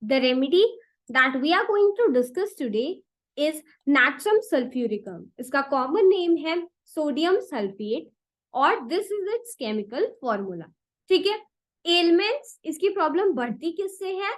The remedy that we are going to discuss today is Natrum sulphuricum. इसका common name है sodium sulphate और this is its chemical formula. ठीक है, ailments इसकी problem बढ़ती किससे है?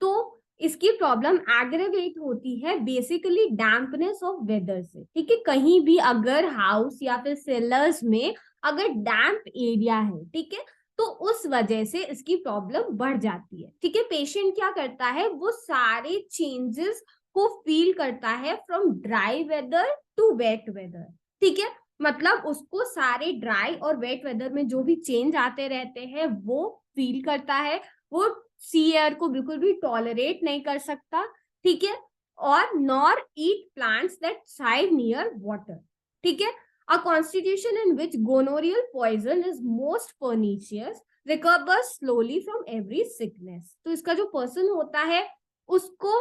तो इसकी प्रॉब्लम एग्रेवेट होती है बेसिकली डैम्पनेस ऑफ वेदर से. ठीक है, कहीं भी अगर हाउस या फिर सेलर्स में अगर डैम्प एरिया है, ठीक है, तो उस वजह से इसकी प्रॉब्लम बढ़ जाती है. ठीक है, पेशेंट क्या करता है, वो सारे चेंजेस को फील करता है from dry weather to wet weather. ठीक है, मतलब उसको सारे ड्राई और वेट वेदर में जो भी चेंज आते रहते हैं वो फील करता है. वो सी एयर को बिल्कुल भी टॉलरेट नहीं कर सकता. ठीक है, और nor eat plants that thrive near water. ठीक है, a constitution in which gonorrheal poison is most pernicious recovers slowly from every sickness. तो इसका जो पर्सन होता है उसको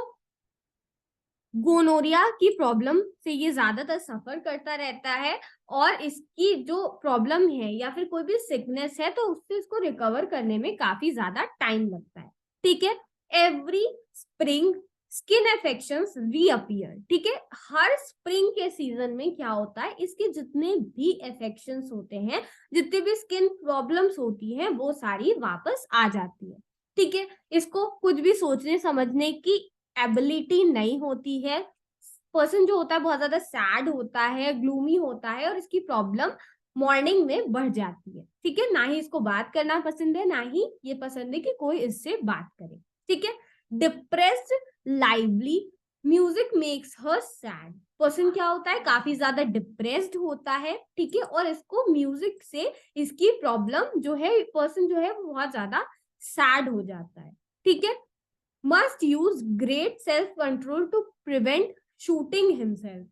गोनोरिया की प्रॉब्लम से ये ज्यादातर सफर करता रहता है और इसकी जो प्रॉब्लम है या फिर कोई भी सिकनेस है तो उससे इसको रिकवर करने में काफी ज्यादा टाइम लगता है. ठीक है, every spring skin infections reappear. ठीक है, हर स्प्रिंग के सीजन में क्या होता है, इसके जितने भी इन्फेक्शंस होते हैं, जितने भी स्किन प्रॉब्लम्स होती हैं, वो सारी वापस आ जाती है. ठीक है, इसको कुछ भी सोचने समझने की एबिलिटी नहीं होती है. पर्सन जो होता है बहुत ज्यादा सैड होता है, ग्लूमी होता है और इसकी प्रॉब्लम मॉर्निंग में बढ़ जाती है. ठीक है, ना ही इसको बात करना पसंद है, ना ही ये पसंद है कि कोई इससे बात करे. ठीक है, depressed lively music makes her sad. Person क्या होता है, काफी ज्यादा डिप्रेस्ड होता है. ठीक है, और इसको म्यूजिक से इसकी प्रॉब्लम जो है, पर्सन जो है वो बहुत ज्यादा सैड हो जाता है. ठीक है, must use great self control to prevent shooting himself.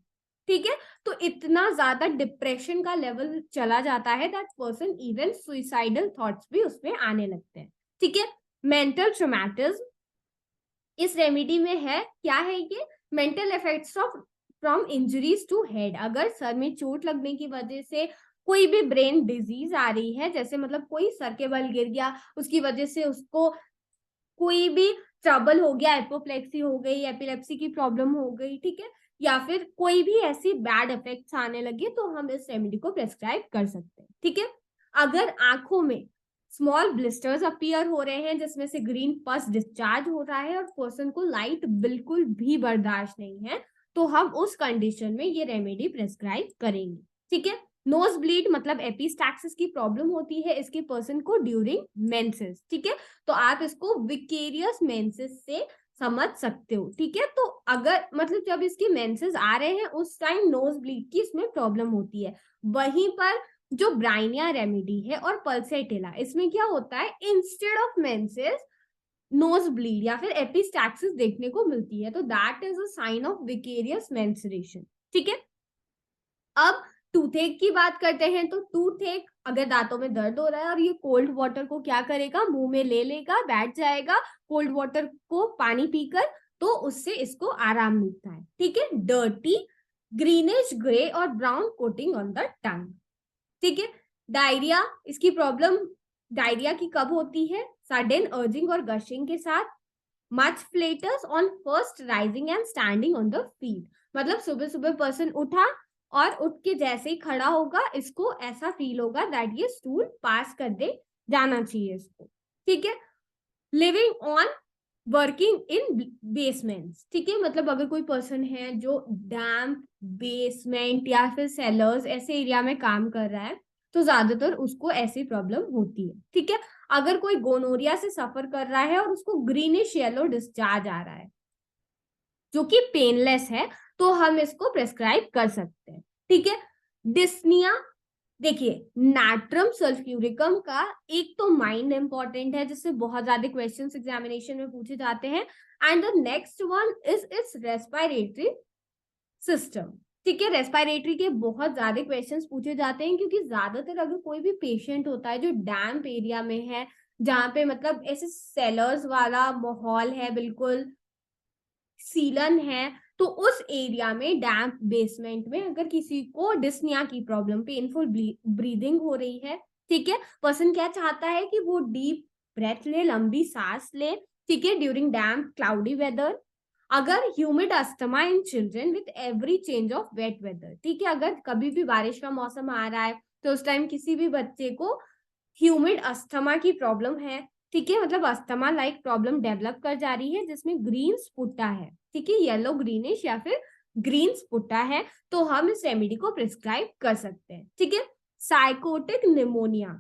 ठीक है, तो इतना ज्यादा डिप्रेशन का लेवल चला जाता है that person even suicidal thoughts भी उसमें आने लगते हैं. ठीक है, मेंटल ट्रॉमेटिज्म इस रेमेडी में है. क्या है ये? Mental effects of from injuries to head. अगर सर में चोट लगने की वजह से कोई भी ब्रेन डिजीज आ रही है, जैसे मतलब कोई सर के बल गिर गया, उसकी वजह से उसको कोई भी ट्रबल हो गया, एपोप्लेक्सी हो गई, एपिलेप्सी की प्रॉब्लम हो गई, ठीक है, या फिर कोई भी ऐसी बैड इफेक्ट्स आने लगे, तो हम इस रेमेडी को प्रेस्क्राइब कर सकते हैं. ठीक है, अगर आंखों में स्मॉल ब्लिस्टर्स अपीयर हो रहे हैं जिसमें से ग्रीन पस डिस्चार्ज हो रहा है और पर्सन को लाइट बिल्कुल भी बर्दाश्त नहीं है, तो हम उस कंडीशन में ये रेमेडी प्रेस्क्राइब करेंगे. ठीक है, नोज ब्लीड मतलब एपिस्टैक्सिस की प्रॉब्लम होती है इसके पर्सन को ड्यूरिंग मेंसेस. ठीक है, तो आप इसको विकेरियस मेंसेस से समझ सकते हो. ठीक है, तो अगर मतलब जब इसकी मेंसेस आ रहे हैं उस टाइम नोज ब्लीड की इसमें प्रॉब्लम होती है. वहीं पर जो ब्राइनिया रेमेडी है और पल्सेटिला, इसमें क्या होता है, instead of menses nose bleed या फिर एपिस्टैक्सिस देखने को मिलती है, तो that is a sign of vicarious menstruation. ठीक है, अब टूथेक की बात करते हैं. तो टूथेक अगर दांतों में दर्द हो रहा है और ये कोल्ड वाटर को क्या करेगा, मुंह में ले लेगा, बैठ जाएगा कोल्ड वाटर को पानी पीकर, तो उससे इसको आराम मिलता है. ठीक है, डर्टी ग्रीनिश ग्रे और brown coating on the tongue. ठीक है, डायरिया इसकी प्रॉब्लम डायरिया की कब होती है, सडन अर्जिंग और गशिंग के साथ. Much flatters on first rising and standing on the feet. मतलब सुबह सुबह पर्सन उठा और उठ के जैसे ही खड़ा होगा, इसको ऐसा फील होगा दैट ये स्टूल पास कर दे जाना चाहिए इसको. ठीक है, living on working in basements. ठीक है, मतलब अगर कोई पर्सन है जो डैम्प बेसमेंट या फिर सेलर्स ऐसे एरिया में काम कर रहा है, तो ज्यादातर उसको ऐसी प्रॉब्लम होती है. ठीक है, अगर कोई गोनोरिया से सफर कर रहा है और उसको ग्रीनिश येलो डिस्चार्ज आ रहा है जो कि पेनलेस है, तो हम इसको प्रेस्क्राइब कर सकते हैं. ठीक है, डिस्निया देखिए, नाट्रम सल्फ्यूरिकम का एक तो माइंड इंपॉर्टेंट है जिससे बहुत ज्यादा क्वेश्चंस एग्जामिनेशन में पूछे जाते हैं, and the next one is it's respiratory system. ठीक है, रेस्पिरेटरी के बहुत ज्यादा क्वेश्चंस पूछे जाते हैं क्योंकि ज्यादातर अगर कोई भी पेशेंट होता है जो डैम्प एरिया में है, जहाँ पे मतलब ऐसे सेलर्स वाला माहौल है, बिल्कुल सीलन है, तो उस एरिया में डैम्प बेसमेंट में अगर किसी को डिस्निया की प्रॉब्लम, पेनफुल ब्रीदिंग हो रही है, ठीक है, पर्सन क्या चाहता है कि वो डीप ब्रेथ ले, लंबी सांस ले, ठीक है, ड्यूरिंग डैम्प क्लाउडी वेदर, अगर humid asthma in children with every change of wet weather, ठीक है, अगर कभी भी बारिश का मौसम आ रहा है तो उस टाइम किसी भी बच्चे को ह्यूमिड अस्थमा की प्रॉब्लम है, ठीक है, मतलब अस्थमा लाइक प्रॉब्लम डेवलप कर जा रही है जिसमें ग्रीन स्पुटा है, ठीक है, येलो ग्रीनिश या फिर ग्रीन स्पुटा है, तो हम इस रेमेडी को प्रिस्क्राइब कर सकते हैं, ठीक है। Psychotic pneumonia,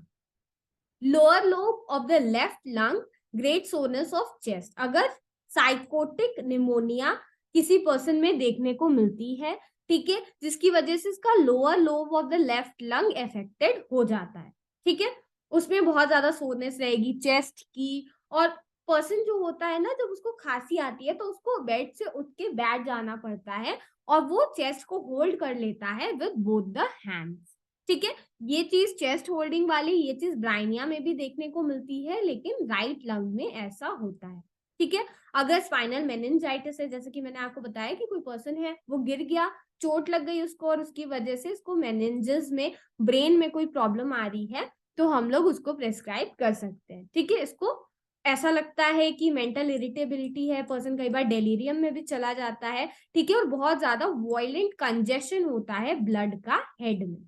lower lobe of the left lung, great soreness of chest, अगर साइकोटिक निमोनिया किसी पर्सन में देखने को मिलती है, ठीक है, जिसकी वजह से इसका lower lobe of the left lung affected हो जाता है, ठीक है, उसमें बहुत ज्यादा सोरनेस रहेगी चेस्ट की, और पर्सन जो होता है ना, जब उसको खांसी आती है तो उसको बेड से उठ के बैठ जाना पड़ता है और वो चेस्ट को होल्ड कर लेता है विद बोथ द हैंड्स, ठीक है। ये चीज चेस्ट होल्डिंग वाली, ये चीज ब्राइनिया में भी देखने को मिलती है, लेकिन राइट लंग में ऐसा होता है, ठीक है। अगर स्पाइनल मेनिंजाइटिस है, जैसे कि मैंने आपको बताया कि कोई पर्सन है वो गिर गया, चोट लग गई उसको और उसकी वजह से इसको मेनिंजेस में, ब्रेन में कोई प्रॉब्लम आ रही है, तो हम लोग उसको प्रेस्क्राइब कर सकते हैं, ठीक है। इसको ऐसा लगता है कि मेंटल इरिटेबिलिटी है, पर्सन कई बार डेलीरियम में भी चला जाता है, ठीक है, और बहुत ज्यादा वॉयलेंट कंजेशन होता है ब्लड का हेड में,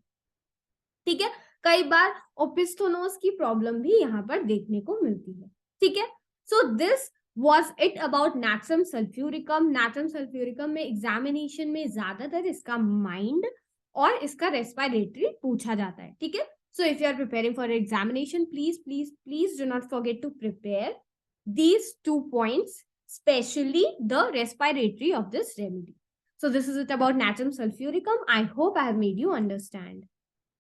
ठीक है। कई बार ओपिस्थोनोस की प्रॉब्लम भी यहाँ पर देखने को मिलती है, ठीक है। So this was it about Natrum sulphuricum। Natrum sulphuricum में एग्जामिनेशन में ज्यादातर इसका माइंड और इसका रेस्पिरेटरी पूछा जाता है, ठीक है। So if you are preparing for examination, please please please do not forget to prepare these 2 points, especially the respiratory of this remedy. So this is it about Natrum sulphuricum. I hope I have made you understand.